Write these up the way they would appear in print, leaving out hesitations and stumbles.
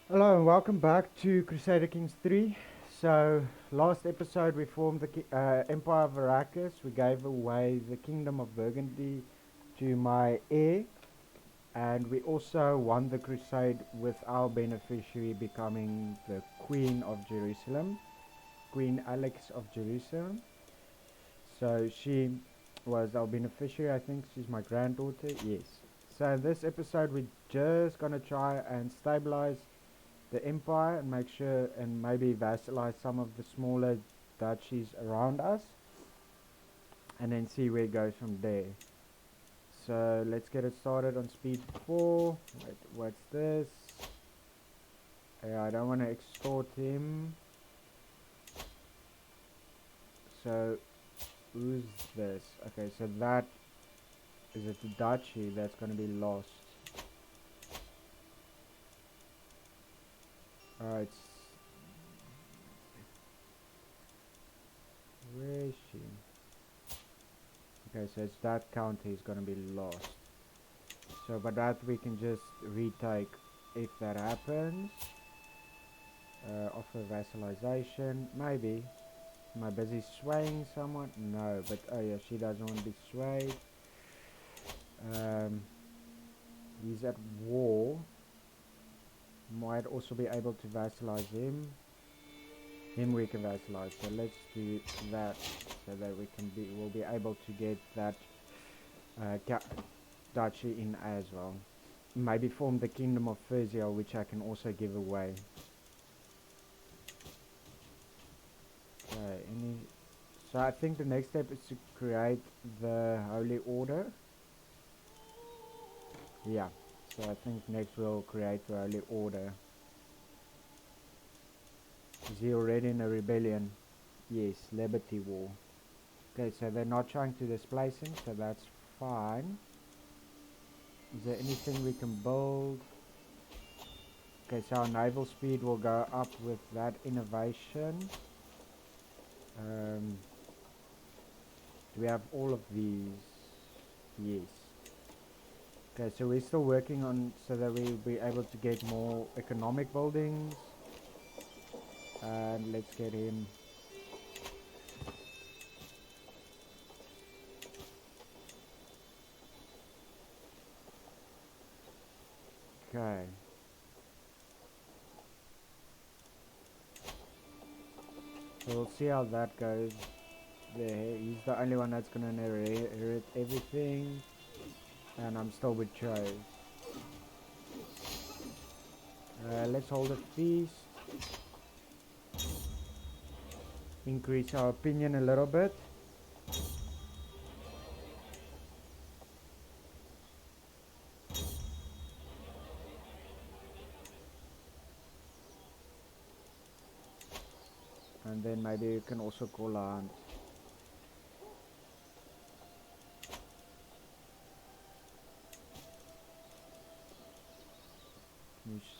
Hello and welcome back to Crusader Kings 3. So, last episode we formed the Empire of Arrakis. We gave away the Kingdom of Burgundy to my heir, and we also won the crusade with our beneficiary becoming the Queen of Jerusalem, Queen Alex of Jerusalem. So, she was our beneficiary, I think she's my granddaughter, yes. So, in this episode, we're just gonna try and stabilize the empire and make sure and maybe vassalize some of the smaller duchies around us and then see where it goes from there. So let's get it started on speed 4. Wait, what's this? Yeah, I don't want to extort him. So who's this? Okay, so that is it, the duchy that's going to be lost. Alright, where is she? Okay, so it's that county is going to be lost. So but that we can just retake if that happens. Offer vassalization, maybe. Am I busy swaying someone? No, but oh yeah, she doesn't want to be swayed. He's at war. Might also be able to vassalize him. Him we can vassalize. So let's do that so that we'll be able to get that duchy in as well. Maybe form the Kingdom of Frisia, which I can also give away. Okay, so I think the next step is to create the Holy Order. Yeah, so I think next we'll create the Holy Order. Is he already in a rebellion? Yes, Liberty War. Okay, so they're not trying to displace him, so that's fine. Is there anything we can build? Okay, so our naval speed will go up with that innovation. Do we have all of these? Yes. Okay, so we're still working on so that we'll be able to get more economic buildings. And let's get him. Okay. So we'll see how that goes. There, he's the only one that's gonna inherit everything, and I'm still with Chose. Let's hold a feast. Increase our opinion a little bit. And then maybe you can also call a hunt.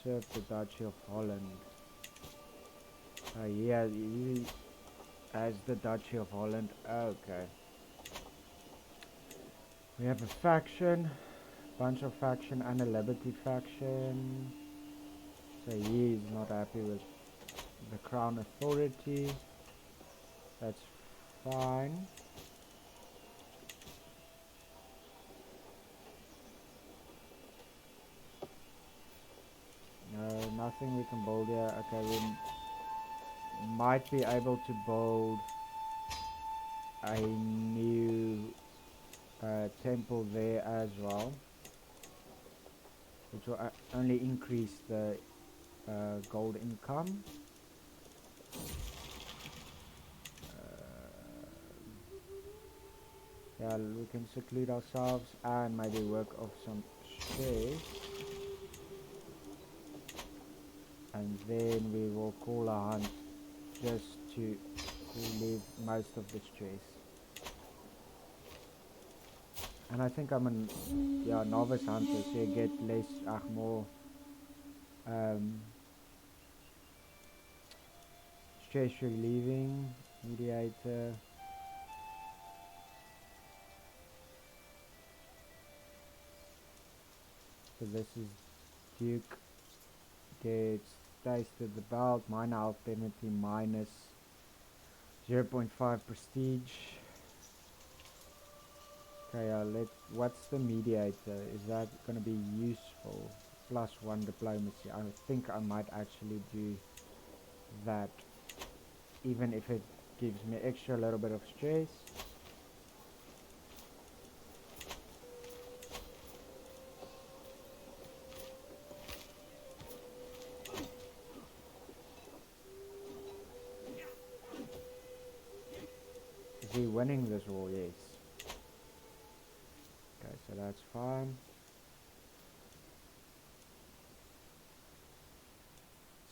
Usurp the Duchy of Holland. Yeah, he has the Duchy of Holland. Okay. We have a faction, bunch of faction and a Liberty faction. So he is not happy with the Crown Authority. That's fine. No, nothing we can build here. Okay, we might be able to build a new temple there as well, which will only increase the gold income. Yeah, we can seclude ourselves and maybe work off some stress. And then we will call a hunt just to relieve most of the stress. And I think I'm a novice hunter, so you get less, more stress relieving mediator. So this is Duke gets tasted the belt. Minor health penalty minus 0.5 prestige. Okay, what's the mediator? Is that gonna be useful? +1 diplomacy. I think I might actually do that, even if it gives me extra little bit of stress. Is he winning this war? Yes. Okay, so that's fine.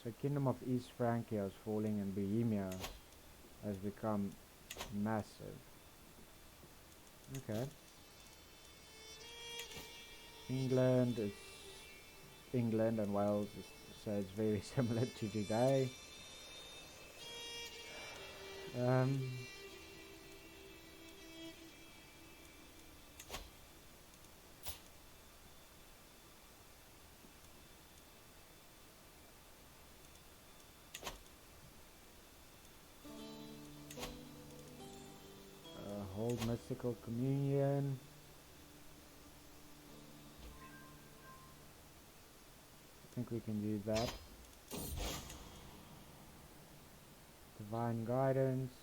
So Kingdom of East Francia is falling and Bohemia has become massive. Okay. England and Wales so it's very similar to today. Hold mystical communion. I think we can do that. Divine guidance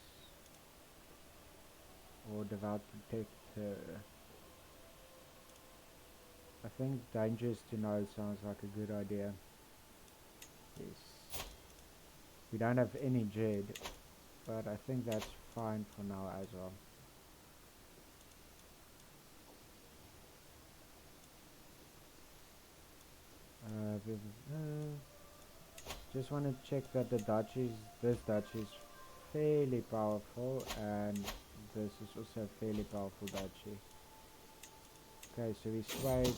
or devout protector. I think dangerous to know sounds like a good idea. Yes. We don't have any Jed, but I think that's fine for now as well. Just want to check that this duchy is fairly powerful, and this is also a fairly powerful duchy. Okay, so we swayed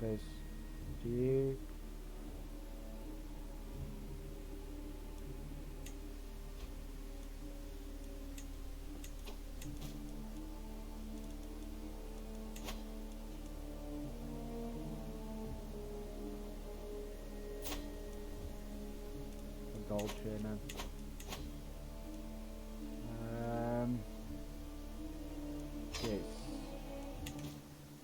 this duke. Yes.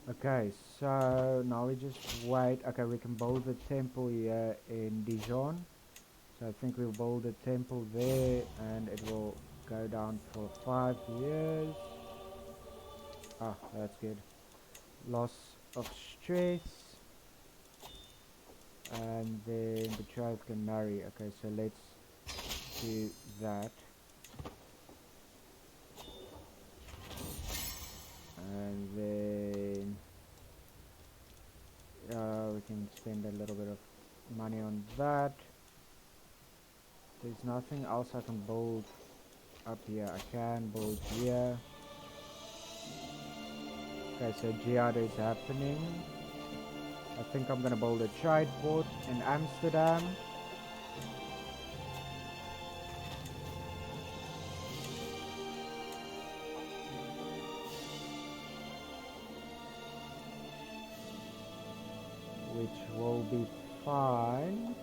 Okay, so now we just wait. Okay, we can build a temple here in Dijon. So I think we'll build a temple there, and it will go down for 5 years. Ah, that's good. Loss of stress. And then betrothed can marry. Okay, so let's do that. And then we can spend a little bit of money on that. There's nothing else I can build up here. I can build here. Okay, so jihad is happening. I think I'm gonna build a trade port in Amsterdam. Which will be fine.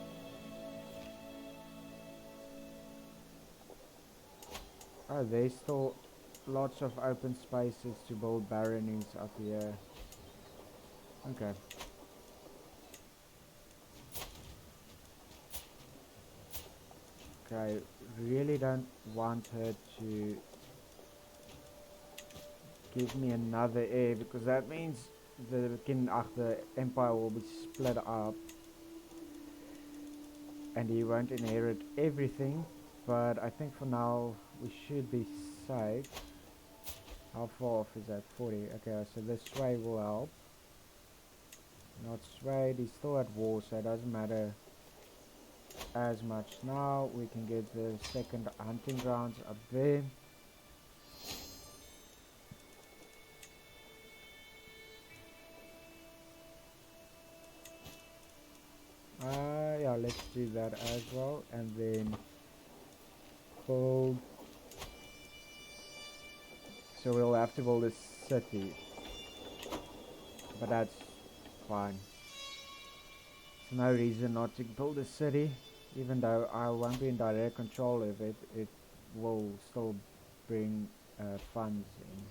Oh, there's still lots of open spaces to build baronies up here. Okay. Okay, really don't want her to give me another heir, because that means the empire will be split up and he won't inherit everything, but I think for now we should be safe. How far off is that? 40. Okay, so this sway will help. Not swayed, he's still at war, so it doesn't matter as much now. We can get the second hunting grounds up there. Yeah, let's do that as well, and then build. So we'll have to build a city, but that's fine. There's no reason not to build a city, even though I won't be in direct control of it. It will still bring funds in.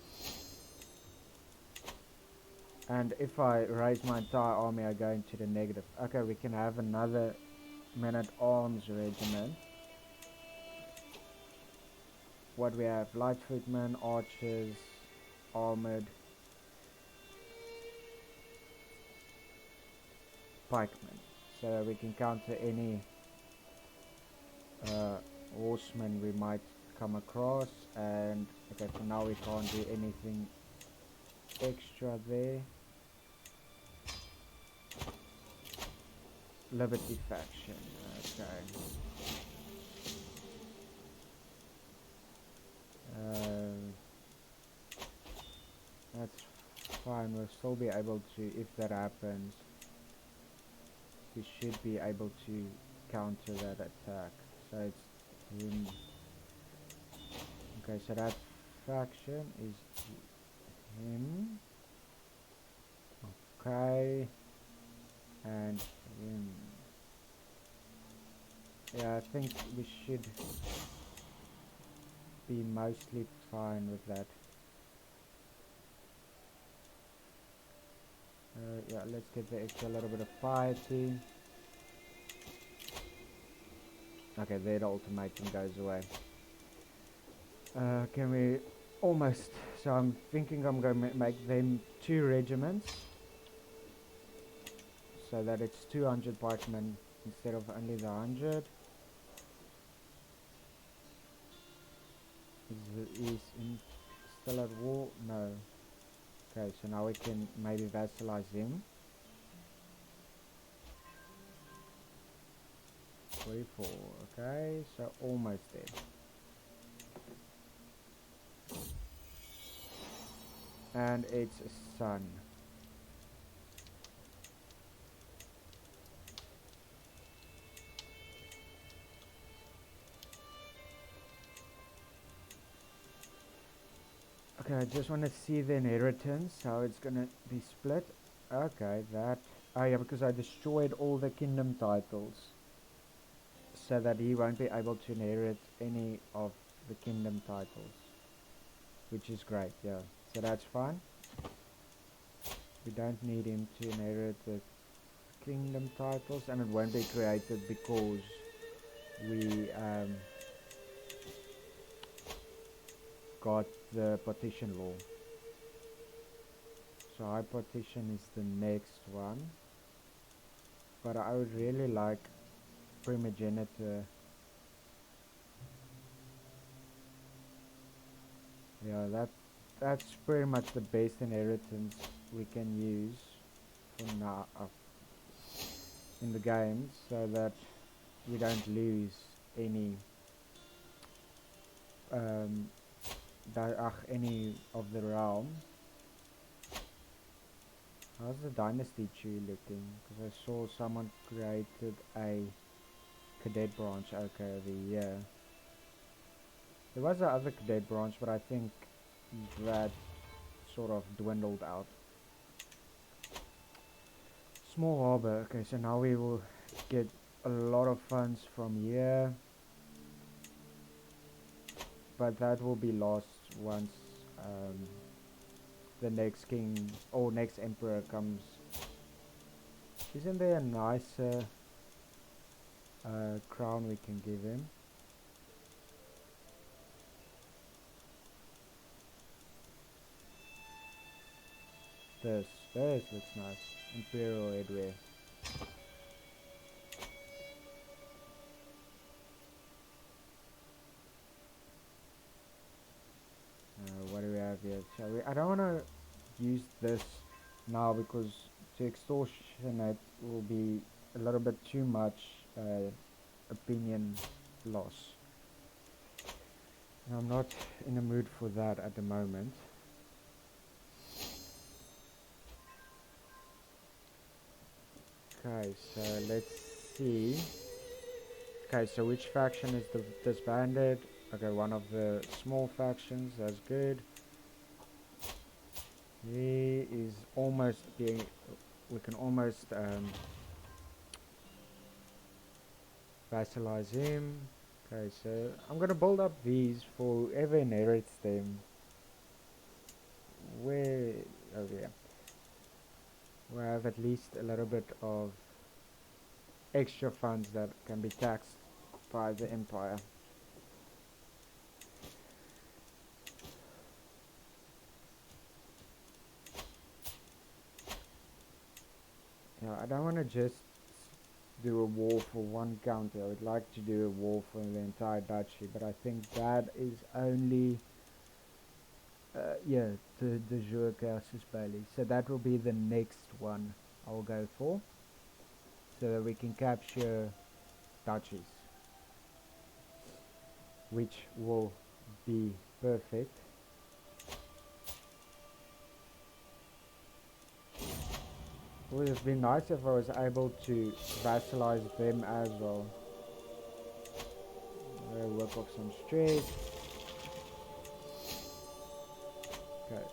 And if I raise my entire army, I go into the negative. Okay, we can have another men-at-arms regiment. What we have? Light footmen, archers, armored, pikemen. So we can counter any horsemen we might come across. And okay, for now we can't do anything extra there. Liberty faction, okay. That's fine, we'll still be able to, if that happens, we should be able to counter that attack. So it's him. Okay, so that faction is him. Okay. And him. Yeah, I think we should be mostly fine with that. Yeah, let's get the extra little bit of piety. Okay, there the ultimatum goes away. Can we almost, so I'm thinking I'm going to make them 2 regiments, so that it's 200 pikemen instead of only the 100. Is still at war? No. Okay, so now we can maybe vassalize him. 44, okay, so almost there. And it's a son. Okay, I just want to see the inheritance, how it's gonna be split. Okay, that... Oh yeah, because I destroyed all the kingdom titles, so that he won't be able to inherit any of the kingdom titles, which is great, yeah. So that's fine. We don't need him to inherit the kingdom titles, and it won't be created because we got the partition law. So high partition is the next one, but I would really like primogeniture. Yeah, that's pretty much the best inheritance we can use for now in the game, so that we don't lose any any of the realm. How's the dynasty tree looking? Because I saw someone created a cadet branch. Okay, over here. There was a other cadet branch, but I think that sort of dwindled out. Small harbor. Okay, so now we will get a lot of funds from here, but that will be lost once the next king or next emperor comes. Isn't there a nicer crown we can give him? This looks nice. Imperial headwear. What do we have here? Shall we? I don't want to use this now because to extortion it will be a little bit too much opinion loss. And I'm not in the mood for that at the moment. Okay, so let's see. Okay, so which faction is disbanded? Okay, one of the small factions, that's good. He is almost being... We can almost Vassalize him. Okay, so I'm gonna build up these for whoever inherits them. Where, oh yeah, we have at least a little bit of extra funds that can be taxed by the empire. Yeah, I don't want to just do a war for one county. I would like to do a war for the entire duchy, but I think that is only yeah, the Jour Casus Bailey. So that will be the next one I'll go for, so that we can capture duchies, which will be perfect. It would have been nice if I was able to vassalize them as well. Work off some stress. Okay.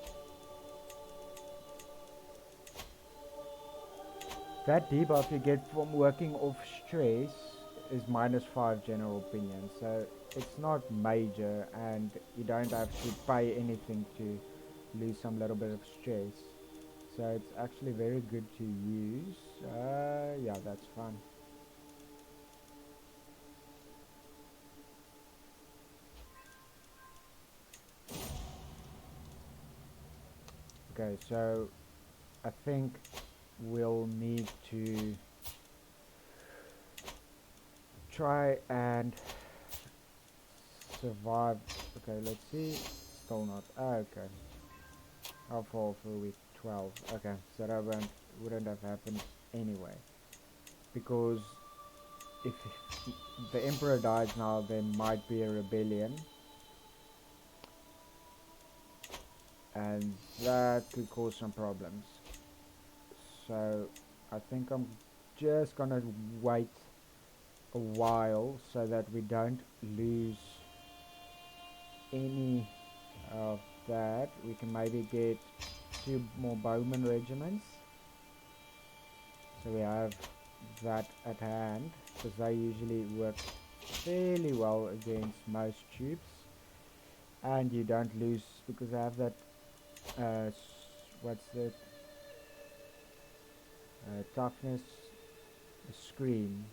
That debuff you get from working off stress is -5 general opinion, so it's not major and you don't have to pay anything to lose some little bit of stress. So it's actually very good to use. Yeah, that's fun. Okay, so I think we'll need to try and survive. Okay, let's see. Still not. Okay. I'll fall for week 12. Okay, so that wouldn't have happened anyway. Because if the emperor dies now, there might be a rebellion. And that could cause some problems. So I think I'm just gonna wait a while so that we don't lose any of that. We can maybe get 2 more bowman regiments, so we have that at hand, because they usually work fairly well against most troops, and you don't lose because I have that what's that, toughness screen.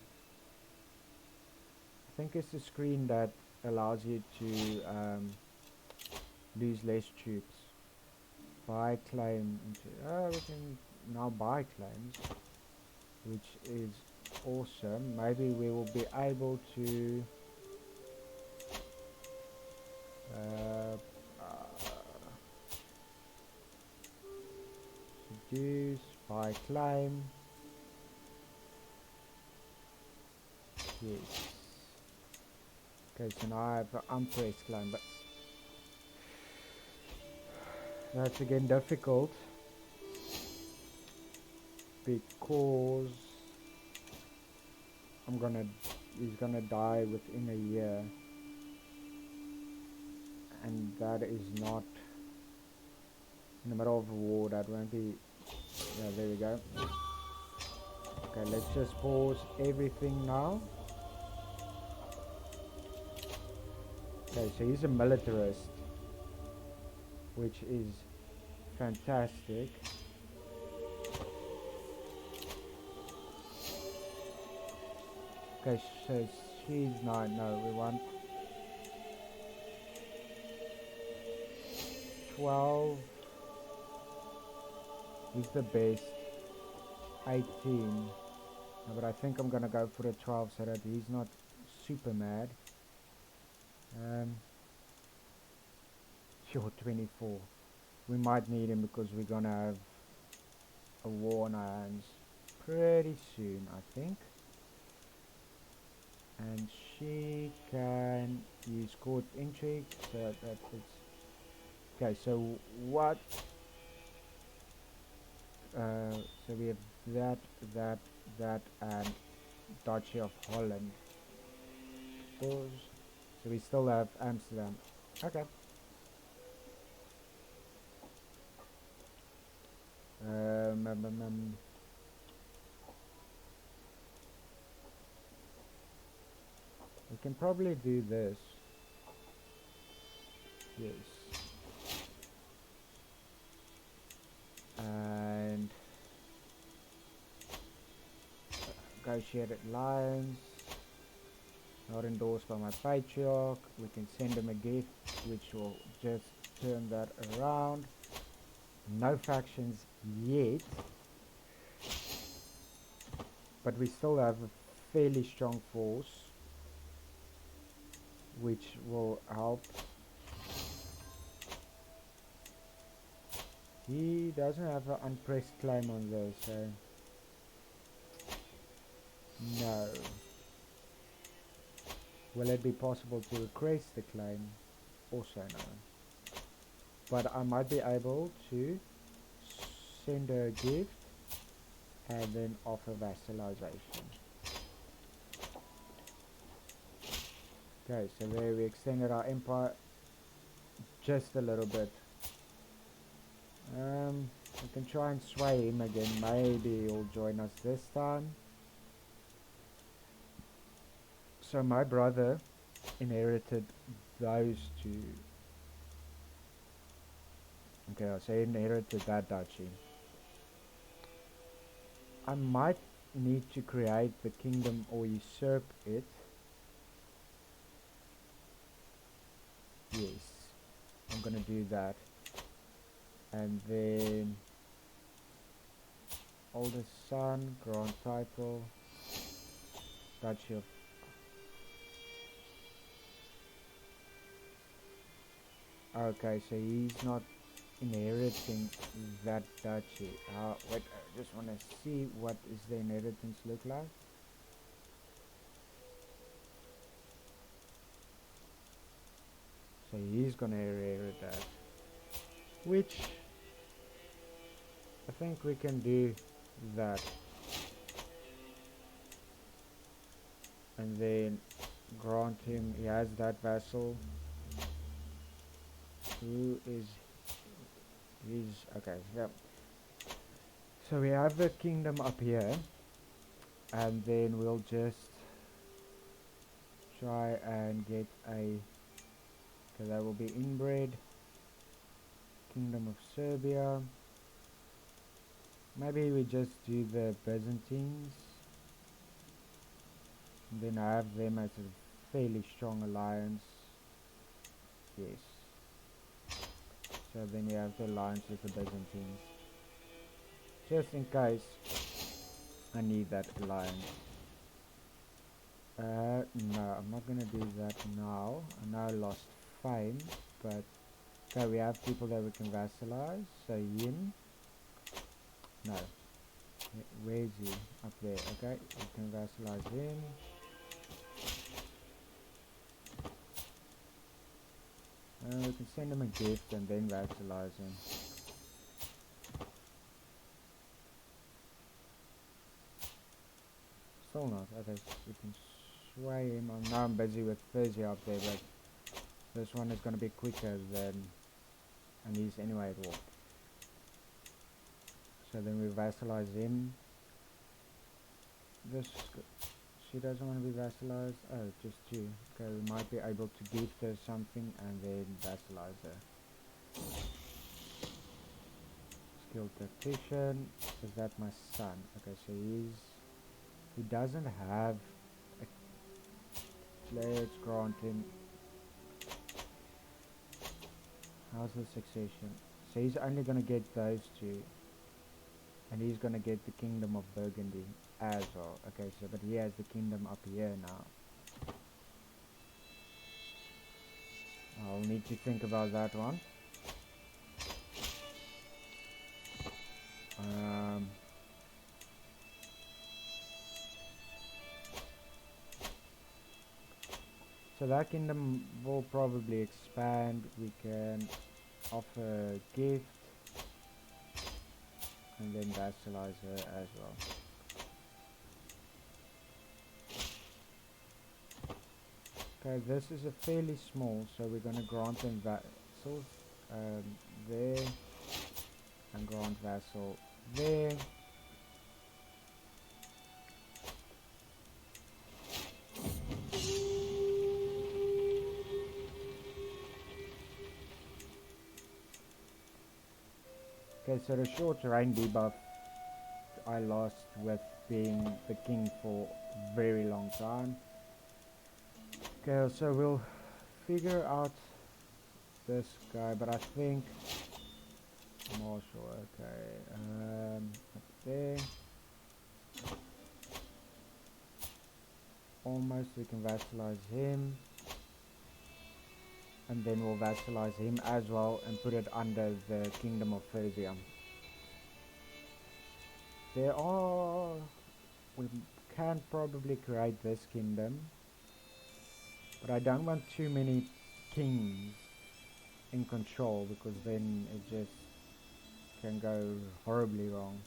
I think it's a screen that allows you to lose less troops. Buy claim into, we can now buy claims, which is awesome. Maybe we will be able to seduce, buy claim. Yes. Okay, so now I have an unpressed claim, but that's again difficult because he's gonna die within a year, and that is not in the middle of a war. That won't be. Yeah, there we go. Okay, let's just pause everything now. Okay, so he's a militarist, which is fantastic. Okay, so she's not. No, we want 12. He's the best. 18. No, but I think I'm gonna go for a 12 so that he's not super mad. Sure, 24. We might need him because we're gonna have a war on our hands pretty soon, I think. And she can use court intrigue, so that's okay. So what? So we have that, and Duchy of Holland. So we still have Amsterdam. Okay. can probably do this. Yes. And negotiated alliance. Not endorsed by my patriarch. We can send him a gift, which will just turn that around. No factions yet, but we still have a fairly strong force, which will help. He doesn't have an unpressed claim on this, so no. Will it be possible to request the claim? Also no. But I might be able to send her a gift and then offer vassalization. Okay, so there we extended our empire just a little bit. We can try and sway him again. Maybe he'll join us this time. So my brother inherited those two. Okay, so he inherited that duchy. I might need to create the kingdom or usurp it. Yes, I'm gonna do that. And then oldest son, grant title, duchy of. Okay, so he's not inheriting that duchy. Wait, I just want to see what is the inheritance look like. So he's gonna inherit that, which I think we can do that. And then grant him, he has that vassal. Who is his? Okay, so we have the kingdom up here, and then we'll just try and get a, okay, that will be inbred. Kingdom of Serbia. Maybe we just do the Byzantines, and then I have them as a fairly strong alliance. Yes. So then we have the alliance with the Byzantines, just in case I need that alliance. No, I'm not gonna do that now. I know I lost fame, but okay, we have people that we can vassalize. So Yin, no, where is he? Up there. Okay, we can vassalize him. We can send him a gift and then vassalize him. Still not. Okay, we can sway him. Now I'm busy with Persia up there, but this one is going to be quicker than, and he's anyway at war. So then we vassalize him. This, she doesn't want to be vassalized. Oh, just two. Okay, we might be able to gift her something and then vassalize her. Skilled tactician. Is that my son? Okay, so he doesn't have a, let's grant him. How's the succession? So he's only gonna get those two, and he's gonna get the kingdom of Burgundy as well. Okay, so but he has the kingdom up here now. I'll need to think about that one. So that kingdom will probably expand. We can offer a gift and then vassalize her as well. Okay, this is a fairly small, so we're going to grant them vassals there, and grant vassal there. Okay, so the short range debuff I lost with being the king for a very long time. Okay, so we'll figure out this guy, but I think Marshall, okay, up there. Almost we can vassalize him. And then we'll vassalize him as well and put it under the Kingdom of Persia. We can probably create this kingdom, but I don't want too many kings in control because then it just can go horribly wrong.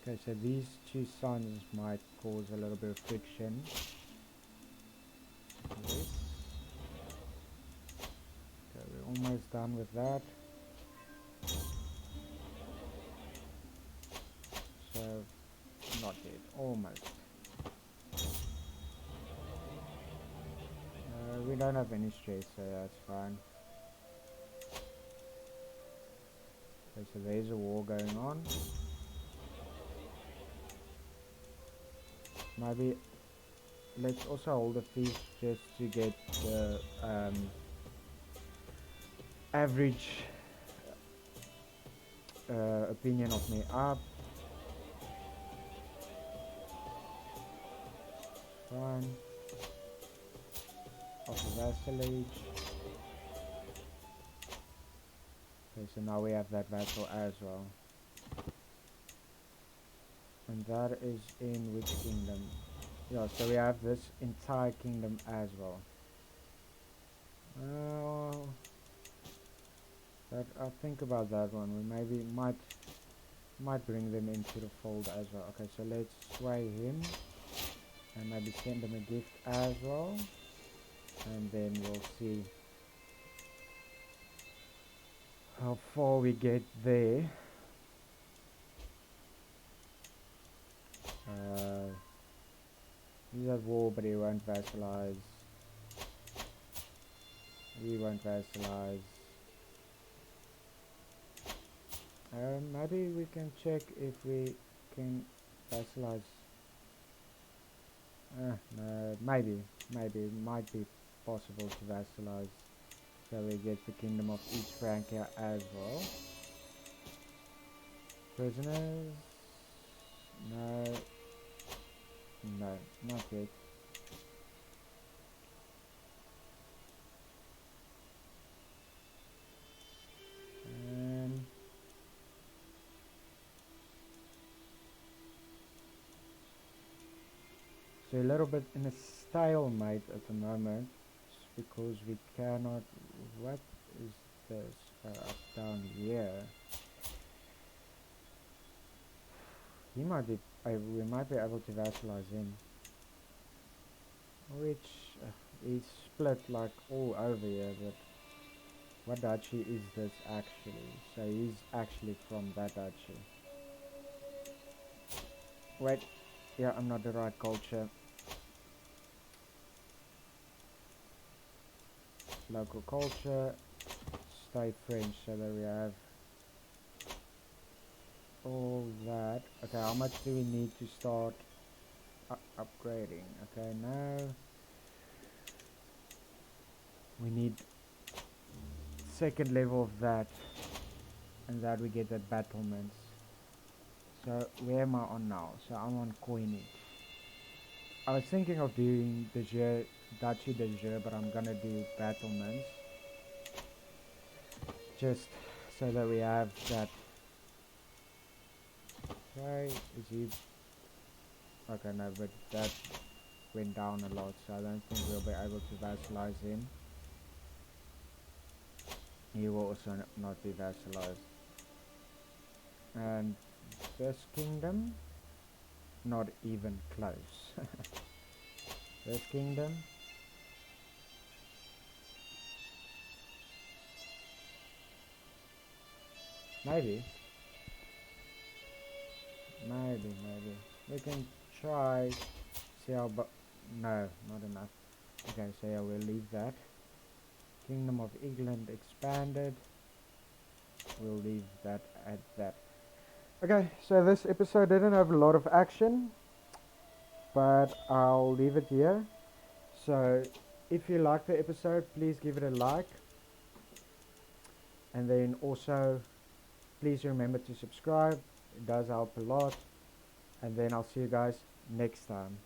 Okay, so these two sons might cause a little bit of friction. Yes. Okay, we're almost done with that. So, not yet, almost. We don't have any stress, so that's fine. Okay, so there's a war going on. Maybe let's also hold a feast just to get the average opinion of me up. Fine. Of the vassalage. Okay, so now we have that vassal as well. And that is in which kingdom? Yeah, so we have this entire kingdom as well. I'll think about that one. We maybe might bring them into the fold as well. Okay, so let's sway him and maybe send him a gift as well, and then we'll see how far we get there. He's at war, but he won't vassalize. He won't vassalize. Maybe we can check if we can vassalize. No, maybe it might be possible to vassalize. So we get the kingdom of East Francia as well. Prisoners? No, not yet. So a little bit in a stalemate at the moment, because we cannot. What is this up down here? He might be. We might be able to vassalize him. Which is split like all over here. But what duchy is this actually? So he's actually from that duchy. Wait. Yeah, I'm not the right culture. Local culture, stay French, so that we have all that. Okay, how much do we need to start upgrading? Okay, now we need second level of that, and that we get at battlements. So where am I on now? So I'm on coinage. I was thinking of doing the Duchy de Jeu, but I'm gonna do battlements just so that we have that. Okay, is he? Okay, no, but that went down a lot, so I don't think we'll be able to vassalize him. He will also not be vassalized. And this kingdom, not even close. This kingdom, maybe we can try. See how, but no, not enough. Okay, so yeah, we'll leave that. Kingdom of England expanded. we'll leave that at that. Okay, so this episode didn't have a lot of action, but I'll leave it here. So if you like the episode, please give it a like, and then also please remember to subscribe. It does help a lot. And then I'll see you guys next time.